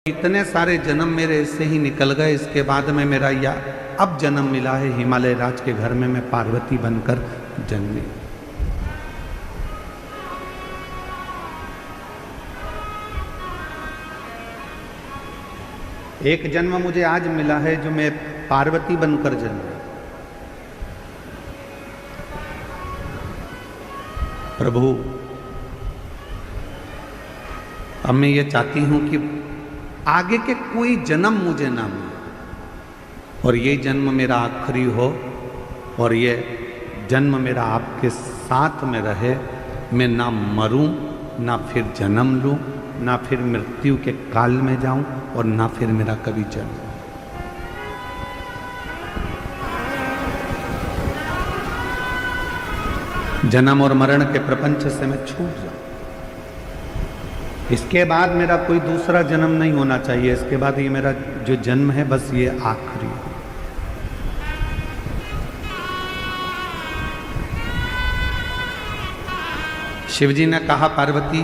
इतने सारे जन्म मेरे इससे ही निकल गए, इसके बाद में मेरा या अब जन्म मिला है हिमालय राज के घर में, मैं पार्वती बनकर जन्मी। एक जन्म मुझे आज मिला है जो मैं पार्वती बनकर जन्मा। प्रभु, अब मैं ये चाहती हूं कि आगे के कोई जन्म मुझे ना मिले और ये जन्म मेरा आखिरी हो और ये जन्म मेरा आपके साथ में रहे। मैं ना मरूं, ना फिर जन्म लूं, ना फिर मृत्यु के काल में जाऊं और ना फिर मेरा कभी जन्म। जन्म और मरण के प्रपंच से मैं छूट जाऊं। इसके बाद मेरा कोई दूसरा जन्म नहीं होना चाहिए। इसके बाद ये मेरा जो जन्म है बस ये आखिरी है। शिवजी ने कहा, पार्वती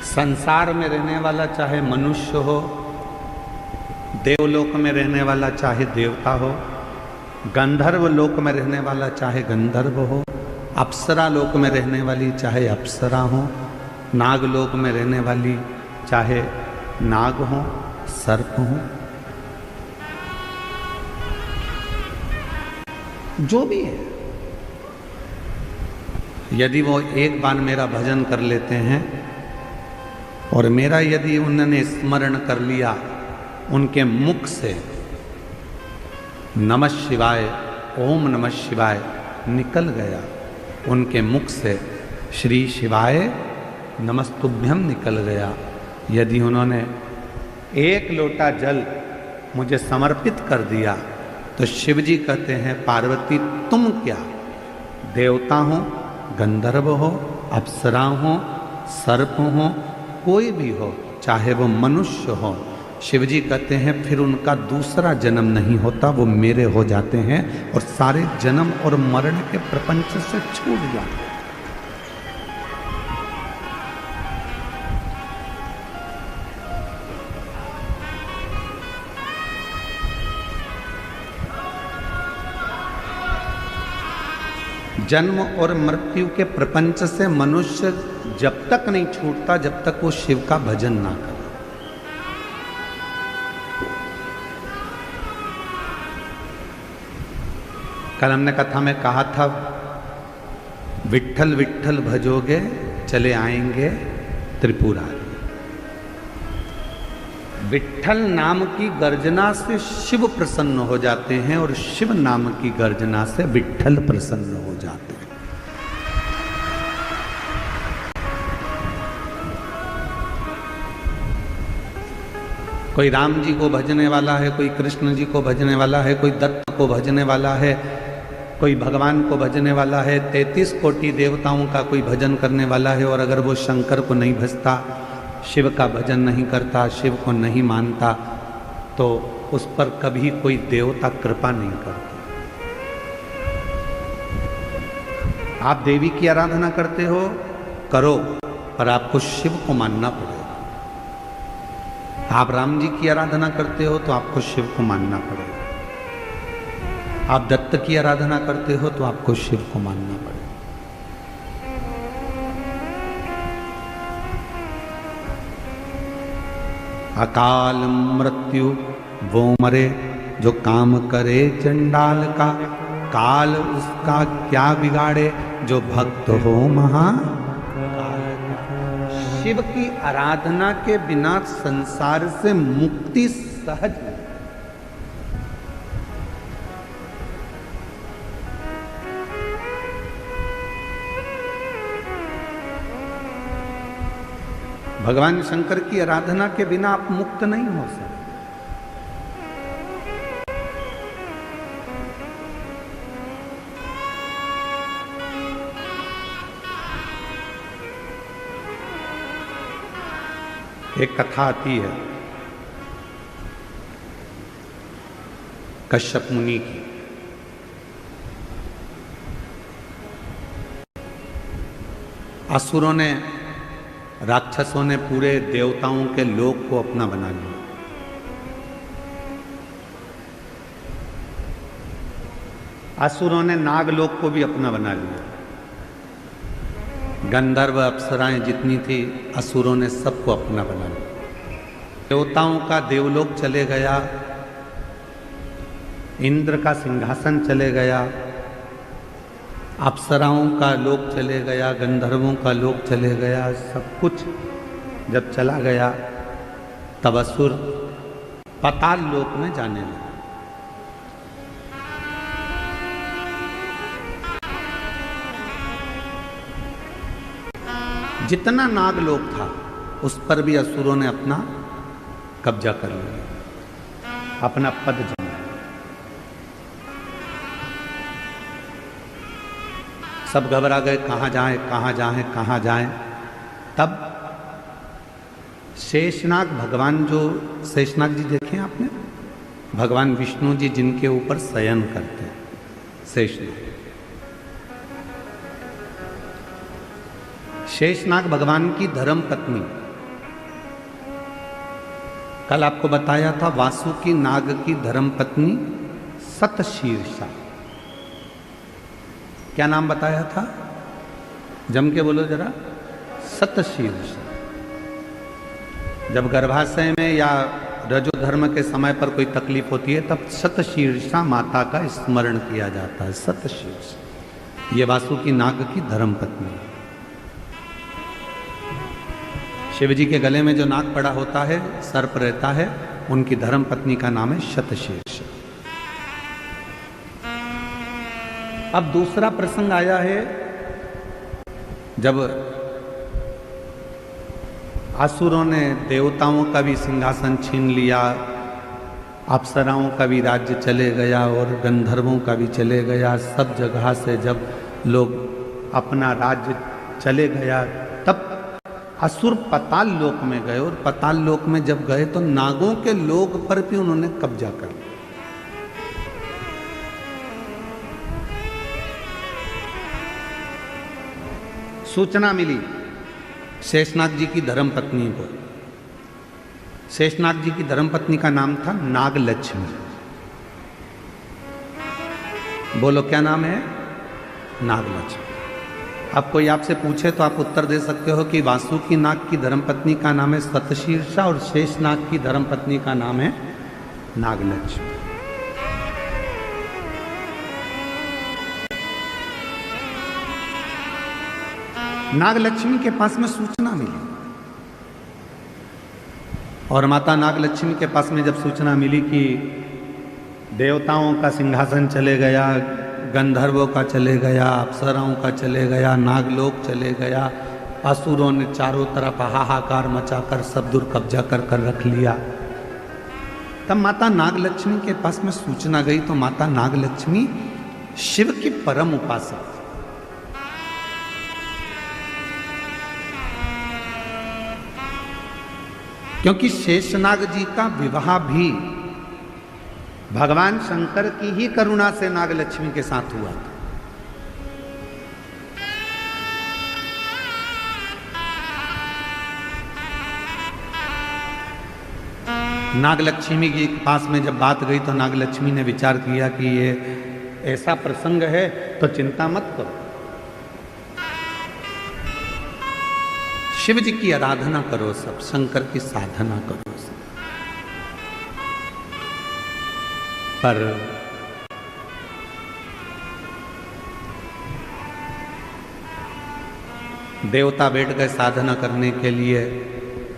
संसार में रहने वाला चाहे मनुष्य हो, देवलोक में रहने वाला चाहे देवता हो, गंधर्व लोक में रहने वाला चाहे गंधर्व हो, अप्सरा लोक में रहने वाली चाहे अप्सरा हो, नागलोक में रहने वाली चाहे नाग हो, सर्प हो, जो भी है, यदि वो एक बार मेरा भजन कर लेते हैं और मेरा यदि उन्होंने स्मरण कर लिया, उनके मुख से नमः शिवाय, ओम नमः शिवाय निकल गया, उनके मुख से श्री शिवाय नमस्तुभ्यम निकल गया, यदि उन्होंने एक लोटा जल मुझे समर्पित कर दिया, तो शिवजी कहते हैं, पार्वती तुम क्या, देवता हो, गंधर्व हो, अप्सरा हो, सर्प हो, कोई भी हो, चाहे वो मनुष्य हो, शिवजी कहते हैं फिर उनका दूसरा जन्म नहीं होता, वो मेरे हो जाते हैं और सारे जन्म और मरण के प्रपंच से छूट जाते हैं। जन्म और मृत्यु के प्रपंच से मनुष्य जब तक नहीं छूटता जब तक वो शिव का भजन ना करे। कल हमने कथा में कहा था, विट्ठल विट्ठल भजोगे चले आएंगे त्रिपुरारी। विट्ठल नाम की गर्जना से शिव प्रसन्न हो जाते हैं और शिव नाम की गर्जना से विट्ठल प्रसन्न हो जाते हैं। कोई राम जी को भजने वाला है, कोई कृष्ण जी को भजने वाला है, कोई दत्त को भजने वाला है, कोई भगवान को भजने वाला है, 33 कोटि देवताओं का कोई भजन करने वाला है। और अगर वो शंकर को नहीं भजता, शिव का भजन नहीं करता, शिव को नहीं मानता, तो उस पर कभी कोई देवता कृपा नहीं करता। आप देवी की आराधना करते हो, करो, पर आपको शिव को मानना पड़ेगा। आप राम जी की आराधना करते हो तो आपको शिव को मानना पड़ेगा। आप दत्त की आराधना करते हो तो आपको शिव को मानना पड़ेगा। अकाल मृत्यु वो मरे जो काम करे चंडाल का, काल उसका क्या बिगाड़े जो भक्त हो महा। शिव की आराधना के बिना संसार से मुक्ति सहज नहीं। भगवान शंकर की आराधना के बिना आप मुक्त नहीं हो सकते। एक कथा आती है कश्यप मुनि की। असुरों ने, राक्षसों ने पूरे देवताओं के लोक को अपना बना लिया। असुरों ने नागलोक को भी अपना बना लिया। गंधर्व अप्सराएं जितनी थी, असुरों ने सबको अपना बना लिया। देवताओं का देवलोक चले गया, इंद्र का सिंहासन चले गया, अप्सराओं का लोक चले गया, गंधर्वों का लोक चले गया। सब कुछ जब चला गया तब असुर पाताल लोक में जाने लगे। जितना नागलोक था उस पर भी असुरों ने अपना कब्जा कर लिया, अपना पद जमाया। सब घबरा गए, कहाँ जाएं, कहाँ जाएं, कहाँ जाएं। तब शेषनाग भगवान, जो शेषनाग जी देखे आपने, भगवान विष्णु जी जिनके ऊपर शयन करते हैं, शेषनाग। शेषनाग भगवान की धर्म पत्नी, कल आपको बताया था, वासुकी नाग की धर्म पत्नी सतशीर्षा। क्या नाम बताया था? जम के बोलो जरा। सतशीर्षा। जब गर्भाशय में या रजो धर्म के समय पर कोई तकलीफ होती है तब सतशीर्षा माता का स्मरण किया जाता है। सतशीर्षा ये वासुकी नाग की धर्म पत्नी। शिव जी के गले में जो नाग पड़ा होता है, सर्प रहता है, उनकी धर्म पत्नी का नाम है शतशीर्ष। अब दूसरा प्रसंग आया है जब असुरों ने देवताओं का भी सिंहासन छीन लिया, अप्सराओं का भी राज्य चले गया और गंधर्वों का भी चले गया। सब जगह से जब लोग अपना राज्य चले गया तब असुर पाताल लोक में गए, और पाताल लोक में जब गए तो नागों के लोक पर भी उन्होंने कब्जा कर लिया। सूचना मिली शेषनाग जी की धर्मपत्नी को। शेषनाग जी की धर्मपत्नी का नाम था नागलक्ष्मी। बोलो क्या नाम है? नागलक्ष्मी। अब कोई आपसे पूछे तो आप उत्तर दे सकते हो कि वासुकी नाग की धर्मपत्नी का नाम है सतशीर्षा और शेषनाग की धर्मपत्नी का नाम है नागलक्ष्मी। नागलक्ष्मी के पास में सूचना मिली, और माता नागलक्ष्मी के पास में जब सूचना मिली कि देवताओं का सिंहासन चले गया, गंधर्वों का चले गया, अप्सराओं का चले गया, नागलोक चले गया, असुरों ने चारों तरफ हाहाकार मचाकर सब दूर कब्जा कर रख लिया, तब माता नागलक्ष्मी के पास में सूचना गई। तो माता नागलक्ष्मी शिव की परम उपासक, क्योंकि शेषनाग जी का विवाह भी भगवान शंकर की ही करुणा से नागलक्ष्मी के साथ हुआ था। नागलक्ष्मी के पास में जब बात गई तो नागलक्ष्मी ने विचार किया कि ये ऐसा प्रसंग है तो चिंता मत करो, शिव जी की आराधना करो, सब शंकर की साधना करो सब। पर देवता बैठ गए साधना करने के लिए,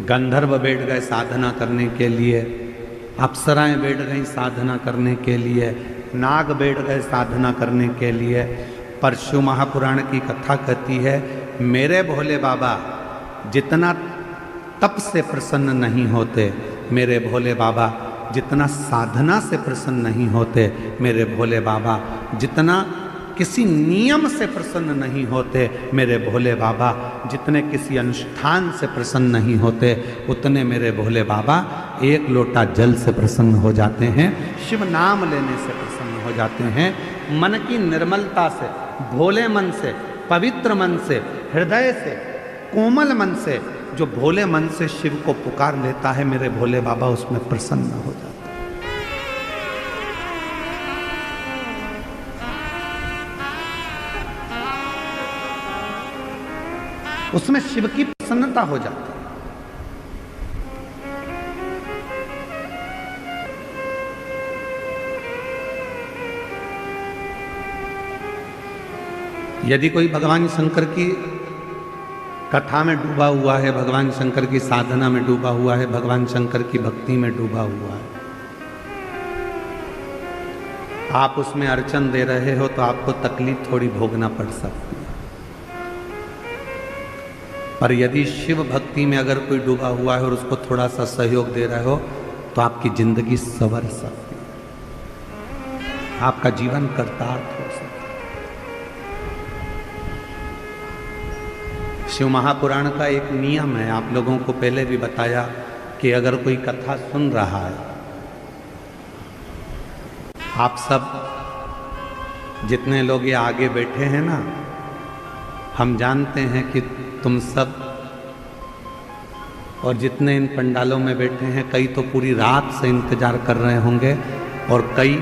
गंधर्व बैठ गए साधना करने के लिए, अप्सराएं बैठ गई साधना करने के लिए, नाग बैठ गए साधना करने के लिए। परशु महापुराण की कथा कहती है, मेरे भोले बाबा जितना तप से प्रसन्न नहीं होते, मेरे भोले बाबा जितना साधना से प्रसन्न नहीं होते, मेरे भोले बाबा जितना किसी नियम से प्रसन्न नहीं होते, मेरे भोले बाबा जितने किसी अनुष्ठान से प्रसन्न नहीं होते, उतने मेरे भोले बाबा एक लोटा जल से प्रसन्न हो जाते हैं, शिव नाम लेने से प्रसन्न हो जाते हैं। मन की निर्मलता से, भोले मन से पवित्र मन से, हृदय से, कोमल मन से, जो भोले मन से शिव को पुकार लेता है, मेरे भोले बाबा उसमें प्रसन्न हो जाते हैं। उसमें शिव की प्रसन्नता हो जाती है। यदि कोई भगवान शंकर की कथा में डूबा हुआ है, भगवान शंकर की साधना में डूबा हुआ है, भगवान शंकर की भक्ति में डूबा हुआ है, आप उसमें अर्चन दे रहे हो तो आपको तकलीफ थोड़ी भोगना पड़ सकती है। पर यदि शिव भक्ति में अगर कोई डूबा हुआ है और उसको थोड़ा सा सहयोग दे रहे हो तो आपकी जिंदगी संवर सकती है, आपका जीवन कर्तार्थ हो सकता है। शिव महापुराण का एक नियम है, आप लोगों को पहले भी बताया कि अगर कोई कथा सुन रहा है, आप सब जितने लोग ये आगे बैठे हैं ना, हम जानते हैं कि तुम सब और जितने इन पंडालों में बैठे हैं, कई तो पूरी रात से इंतजार कर रहे होंगे और कई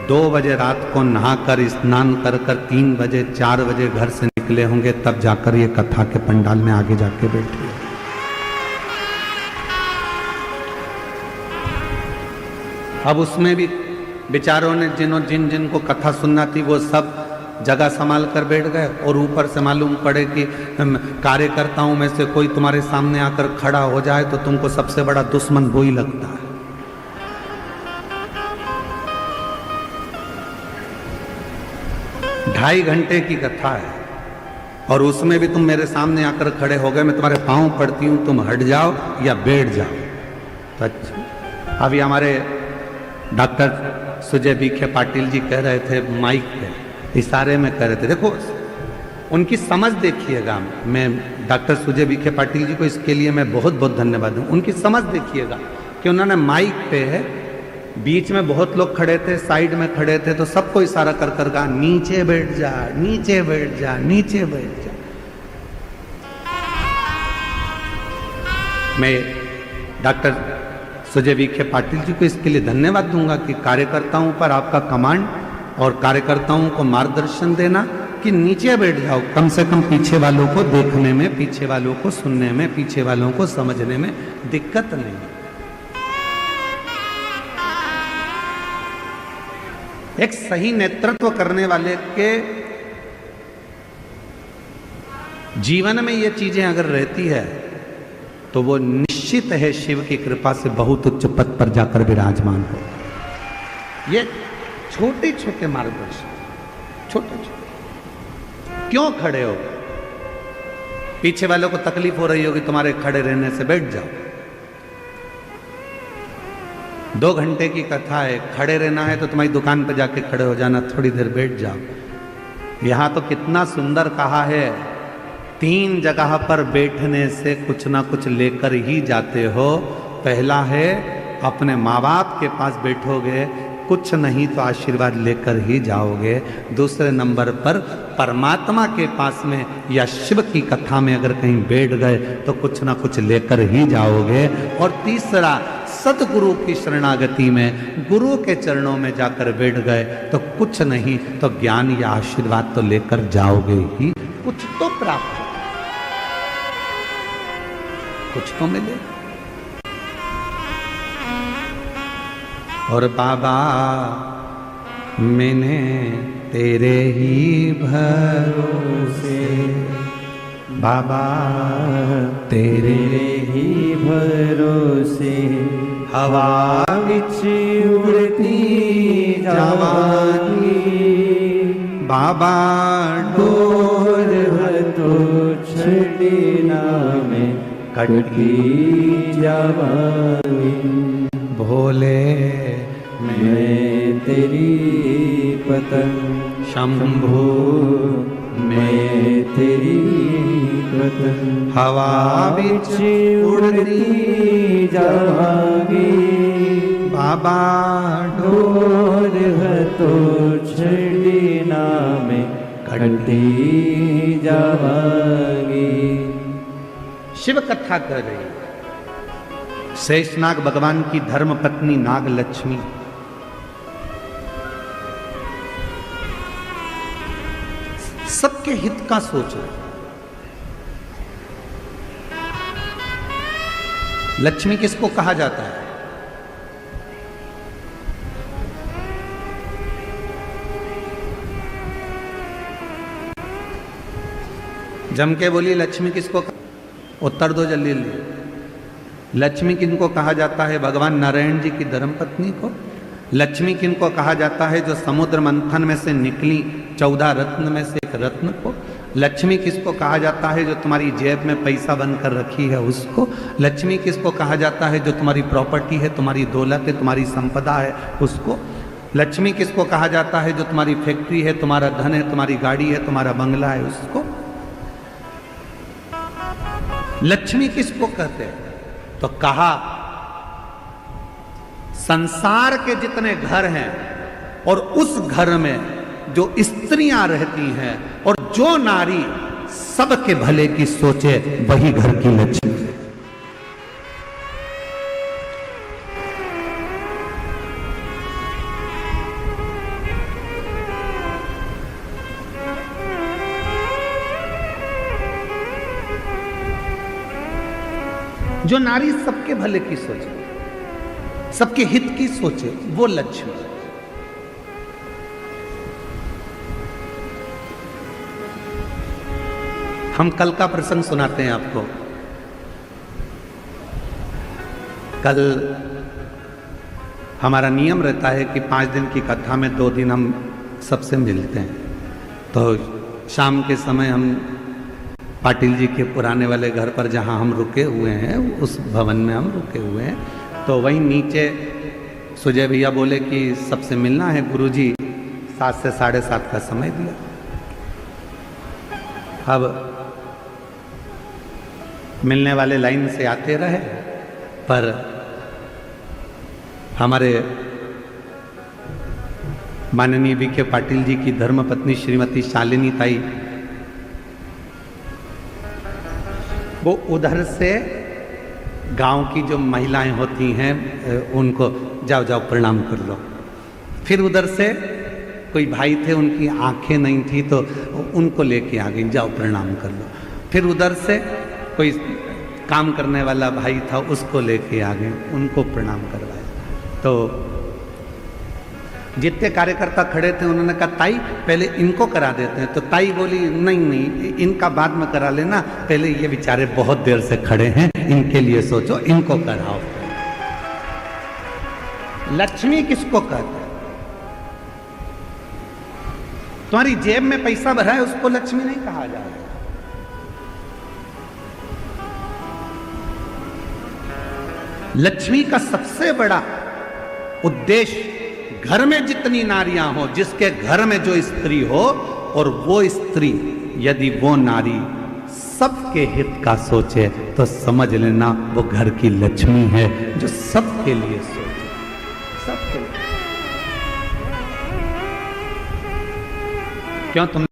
2 बजे रात को नहाकर स्नान कर 3 बजे 4 बजे घर से निकले होंगे, तब जाकर ये कथा के पंडाल में आगे जाके बैठे। अब उसमें भी बेचारों ने जिनको कथा सुनना थी वो सब जगह संभाल कर बैठ गए और ऊपर से मालूम पड़े कि कार्यकर्ताओं में से कोई तुम्हारे सामने आकर खड़ा हो जाए तो तुमको सबसे बड़ा दुश्मन वो ही लगता है। ढाई घंटे की कथा है और उसमें भी तुम मेरे सामने आकर खड़े हो गए, मैं तुम्हारे पांव पड़ती हूं, तुम हट जाओ या बैठ जाओ। तो अच्छा, अभी हमारे डॉक्टर सुजय विखे पाटिल जी कह रहे थे माइक पे, इशारे में कह रहे थे, देखो उनकी समझ देखिएगा। मैं डॉक्टर सुजय विखे पाटिल जी को इसके लिए मैं बहुत बहुत धन्यवाद दूं। उनकी समझ देखिएगा कि उन्होंने माइक पे बीच में बहुत लोग खड़े थे, साइड में खड़े थे, तो सबको इशारा कर कर कहा नीचे बैठ जा, नीचे बैठ जा, नीचे बैठ जा। मैं डॉक्टर सुजय विखे पाटिल जी को इसके लिए धन्यवाद दूंगा कि कार्यकर्ताओं पर आपका कमांड और कार्यकर्ताओं को मार्गदर्शन देना कि नीचे बैठ जाओ, कम से कम पीछे वालों को देखने में, पीछे वालों को सुनने में, पीछे वालों को समझने में दिक्कत नहीं। एक सही नेतृत्व करने वाले के जीवन में ये चीजें अगर रहती है तो वो निश्चित है शिव की कृपा से बहुत उच्च पद पर जाकर विराजमान हो। ये छोटे छोटे मार्गदर्शन, छोटे छोटे। क्यों खड़े हो? पीछे वालों को तकलीफ हो रही होगी तुम्हारे खड़े रहने से, बैठ जाओ। 2 घंटे की कथा है, खड़े रहना है तो तुम्हारी दुकान पर जाके खड़े हो जाना, थोड़ी देर बैठ जाओ। यहां तो कितना सुंदर कहा है, 3 जगह पर बैठने से कुछ ना कुछ लेकर ही जाते हो। पहला है अपने माँ बाप के पास बैठोगे, कुछ नहीं तो आशीर्वाद लेकर ही जाओगे। दूसरे नंबर पर परमात्मा के पास में या शिव की कथा में अगर कहीं बैठ गए तो कुछ ना कुछ लेकर ही जाओगे। और तीसरा, सतगुरु की शरणागति में गुरु के चरणों में जाकर बैठ गए तो कुछ नहीं तो ज्ञान या आशीर्वाद तो लेकर जाओगे ही, कुछ तो प्राप्त हो, कुछ तो मिले। और बाबा मैंने तेरे ही भरोसे, बाबा तेरे ही भरोसे, हवा विच उड़ती जावांगी, बाबा डोर तो छड़ना में कटकी जावांगी। भोले मैं तेरी पतंग, शंभू मैं तेरी पतंग, हवा बिच उड़ती जावांगी, बाबा डोर तो छड़ना में कटती जावांगी। शिव कथा कर रही शेषनाग भगवान की धर्म पत्नी नाग लक्ष्मी सबके हित का सोच रहे। लक्ष्मी किसको कहा जाता है? जम के बोली लक्ष्मी किसको? उत्तर दो जल्दी जल्दी। लक्ष्मी किनको कहा जाता है? भगवान नारायण जी की धर्मपत्नी को। लक्ष्मी किनको कहा जाता है? जो समुद्र मंथन में से निकली 14 रत्न में से एक रत्न को। लक्ष्मी किसको कहा जाता है? जो तुम्हारी जेब में पैसा बनकर रखी है उसको। लक्ष्मी किसको कहा जाता है? जो तुम्हारी प्रॉपर्टी है, तुम्हारी दौलत है, तुम्हारी संपदा है उसको। लक्ष्मी किसको कहा जाता है? जो तुम्हारी फैक्ट्री है, तुम्हारा धन है, तुम्हारी गाड़ी है, तुम्हारा बंगला है उसको। लक्ष्मी किसको कहते हैं? तो कहा संसार के जितने घर हैं और उस घर में जो स्त्रियां रहती हैं और जो नारी सबके भले की सोचे वही घर की लक्ष्मी है। जो नारी सबके भले की सोचे, सबके हित की सोचे, वो लक्ष्मी। हम कल का प्रसंग सुनाते हैं आपको। कल हमारा नियम रहता है कि 5 दिन की कथा में 2 दिन हम सबसे मिलते हैं। तो शाम के समय हम पाटिल जी के पुराने वाले घर पर जहां हम रुके हुए हैं, उस भवन में हम रुके हुए हैं। तो वहीं नीचे सुजय भैया बोले कि सबसे मिलना है। गुरुजी 7 से 7:30 का समय दिया। अब मिलने वाले लाइन से आते रहे, पर हमारे माननीय बीके पाटिल जी की धर्मपत्नी श्रीमती शालिनी ताई वो उधर से गांव की जो महिलाएं होती हैं उनको जाओ जाओ प्रणाम कर लो। फिर उधर से कोई भाई थे, उनकी आंखें नहीं थी तो उनको लेके आ गई, जाओ प्रणाम कर लो। फिर उधर से कोई काम करने वाला भाई था, उसको लेके आ गए, उनको प्रणाम करवाया। तो जितने कार्यकर्ता खड़े थे उन्होंने कहा ताई पहले इनको करा देते हैं। तो ताई बोली नहीं नहीं, इनका बाद में करा लेना, पहले ये बेचारे बहुत देर से खड़े हैं, इनके लिए सोचो, इनको कराओ। लक्ष्मी किसको कहते हैं? तुम्हारी जेब में पैसा भरा है उसको लक्ष्मी नहीं कहा जाएगा। लक्ष्मी का सबसे बड़ा उद्देश्य घर में जितनी नारियां हो, जिसके घर में जो स्त्री हो, और वो स्त्री यदि वो नारी सबके हित का सोचे तो समझ लेना वो घर की लक्ष्मी है, जो सबके लिए सोचे, सबके लिए। क्यों तुम